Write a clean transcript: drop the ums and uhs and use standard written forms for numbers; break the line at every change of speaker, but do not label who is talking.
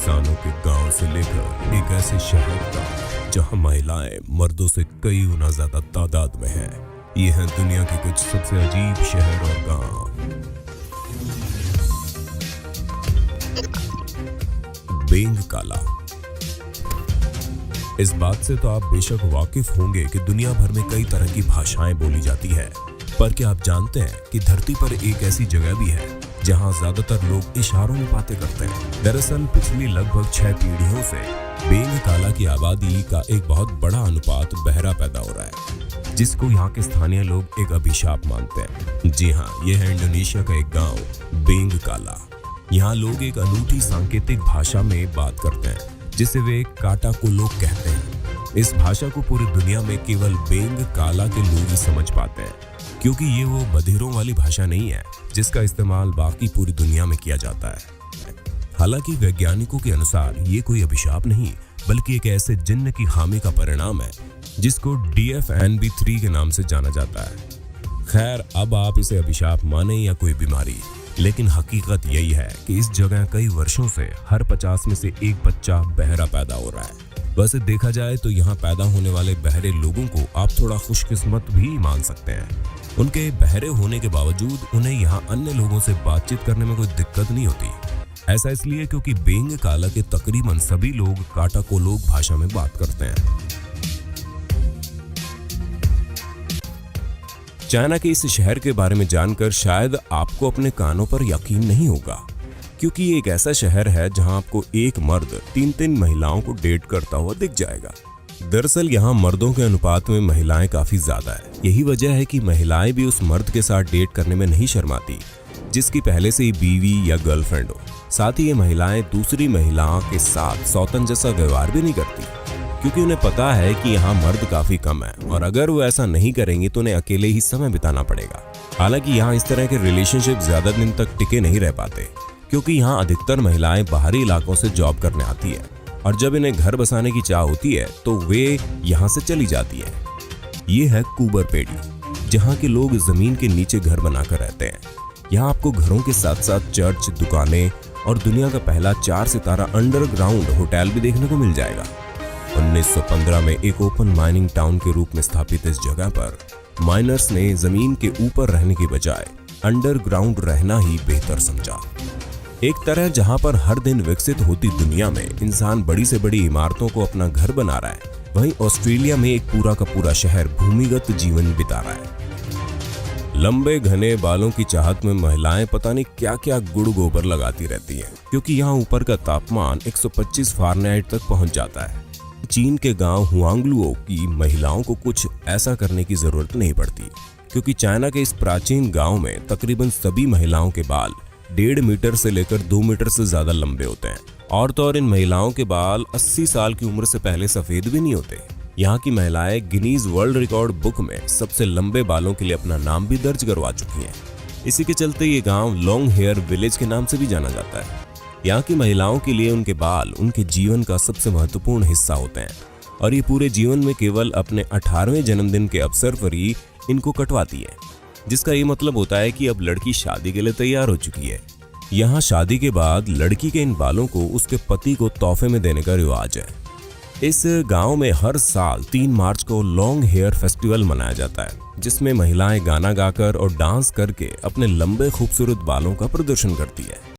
किसानों के गांव से लेकर एक ऐसे शहर तक जहां महिलाएं मर्दों से कई गुना ज्यादा तादाद में हैं। ये हैं दुनिया के कुछ सबसे अजीब शहर और गांव। बेंगकाला। इस बात से तो आप बेशक वाकिफ होंगे कि दुनिया भर में कई तरह की भाषाएं बोली जाती है, पर क्या आप जानते हैं कि धरती पर एक ऐसी जगह भी है जहां ज्यादातर लोग इशारों में बातें करते हैं। दरअसल पिछली लगभग 6 पीढ़ियों से बेंगकाला की आबादी का एक बहुत बड़ा अनुपात बहरा पैदा हो रहा है, जिसको यहाँ के स्थानीय लोग एक अभिशाप मानते हैं। जी हाँ, ये है इंडोनेशिया का एक गांव बेंगकाला। यहाँ लोग एक अनूठी सांकेतिक भाषा में बात करते हैं जिसे वे काटाकोलोग कहते हैं। इस भाषा को पूरी दुनिया में केवल बेंगकाला के लोग ही समझ पाते हैं, क्योंकि ये वो बधिरों वाली भाषा नहीं है जिसका इस्तेमाल बाकी पूरी दुनिया में किया जाता है। हालांकि वैज्ञानिकों के अनुसार ये कोई अभिशाप नहीं, बल्कि एक ऐसे जिन्न की खामी का परिणाम है जिसको DFNB3 के नाम से जाना जाता है। खैर, अब आप इसे अभिशाप माने या कोई बीमारी, लेकिन हकीकत यही है कि इस जगह कई वर्षों से हर 50 में से एक बच्चा बहरा पैदा हो रहा है। वैसे देखा जाए तो यहाँ पैदा होने वाले बहरे लोगों को आप थोड़ा खुशकिस्मत भी मान सकते हैं। उनके बहरे होने के बावजूद उन्हें यहाँ अन्य लोगों से बातचीत करने में कोई दिक्कत नहीं होती। ऐसा इसलिए क्योंकि बेंगकाला के तकरीबन सभी लोग काटाकोलोग भाषा में बात करते हैं। चाइना के इस शहर के बारे में जानकर शायद आपको अपने कानों पर यकीन नहीं होगा, क्योंकि ये एक ऐसा शहर है जहां आपको एक मर्द 3-3 महिलाओं को डेट करता हुआ दिख जाएगा। दरअसल यहाँ मर्दों के अनुपात में महिलाएं काफी ज्यादा है। यही वजह है कि महिलाएं भी उस मर्द के साथ डेट करने में नहीं शर्माती जिसकी पहले से ही बीवी या गर्लफ्रेंड हो। साथ ही ये महिलाएं दूसरी महिलाओं के साथ सौतन जैसा व्यवहार भी नहीं करती, क्योंकि उन्हें पता है कि यहाँ मर्द काफी कम है और अगर वो ऐसा नहीं करेंगी तो उन्हें अकेले ही समय बिताना पड़ेगा। हालांकि यहाँ इस तरह के रिलेशनशिप ज्यादा दिन तक टिके नहीं रह पाते, क्योंकि यहाँ अधिकतर महिलाएं बाहरी इलाकों से जॉब करने आती है और जब इन्हें घर बसाने की चाह होती है तो वे यहाँ से चली जाती है। ये है कुबरपेडी, जहाँ के लोग जमीन के नीचे घर बनाकर रहते हैं। यहाँ आपको घरों के साथ साथ चर्च, दुकानें और दुनिया का पहला 4 सितारा अंडरग्राउंड होटल भी देखने को मिल जाएगा। 1915 में एक ओपन माइनिंग टाउन के रूप में स्थापित इस जगह पर माइनर्स ने जमीन के ऊपर रहने की बजाय अंडरग्राउंड रहना ही बेहतर समझा। एक तरह जहां पर हर दिन विकसित होती दुनिया में इंसान बड़ी से बड़ी इमारतों को अपना घर बना रहा है, वहीं ऑस्ट्रेलिया में एक पूरा का पूरा शहर भूमिगत जीवन बिता रहा है। लंबे घने बालों की चाहत में महिलाएं पता नहीं क्या क्या गुड़ गोबर लगाती रहती हैं, क्योंकि यहाँ ऊपर का तापमान 125 फ़ारेनहाइट तक पहुंच जाता है। चीन के गांव हुआंगलुओ की महिलाओं को कुछ ऐसा करने की जरूरत नहीं पड़ती, क्योंकि चाइना के इस प्राचीन गांव में तकरीबन सभी महिलाओं के बाल 1.5 मीटर से लेकर 2 मीटर से ज्यादा लंबे होते हैं। और तो और इन महिलाओं के बाल 80 साल की उम्र से पहले सफेद भी नहीं होते। यहाँ की महिलाएं गिनीज वर्ल्ड रिकॉर्ड बुक में सबसे लंबे बालों के लिए अपना नाम भी दर्ज करवा चुकी हैं। इसी के चलते ये गांव लॉन्ग हेयर विलेज के नाम से भी जाना जाता है। यहाँ की महिलाओं के लिए उनके बाल उनके जीवन का सबसे महत्वपूर्ण हिस्सा होते हैं और ये पूरे जीवन में केवल अपने 18वें जन्मदिन के अवसर पर ही इनको कटवाती है, जिसका ये मतलब होता है कि अब लड़की शादी के लिए तैयार हो चुकी है। यहाँ शादी के बाद लड़की के इन बालों को उसके पति को तोहफे में देने का रिवाज है। इस गांव में हर साल 3 मार्च को लॉन्ग हेयर फेस्टिवल मनाया जाता है, जिसमें महिलाएं गाना गाकर और डांस करके अपने लंबे खूबसूरत बालों का प्रदर्शन करती है।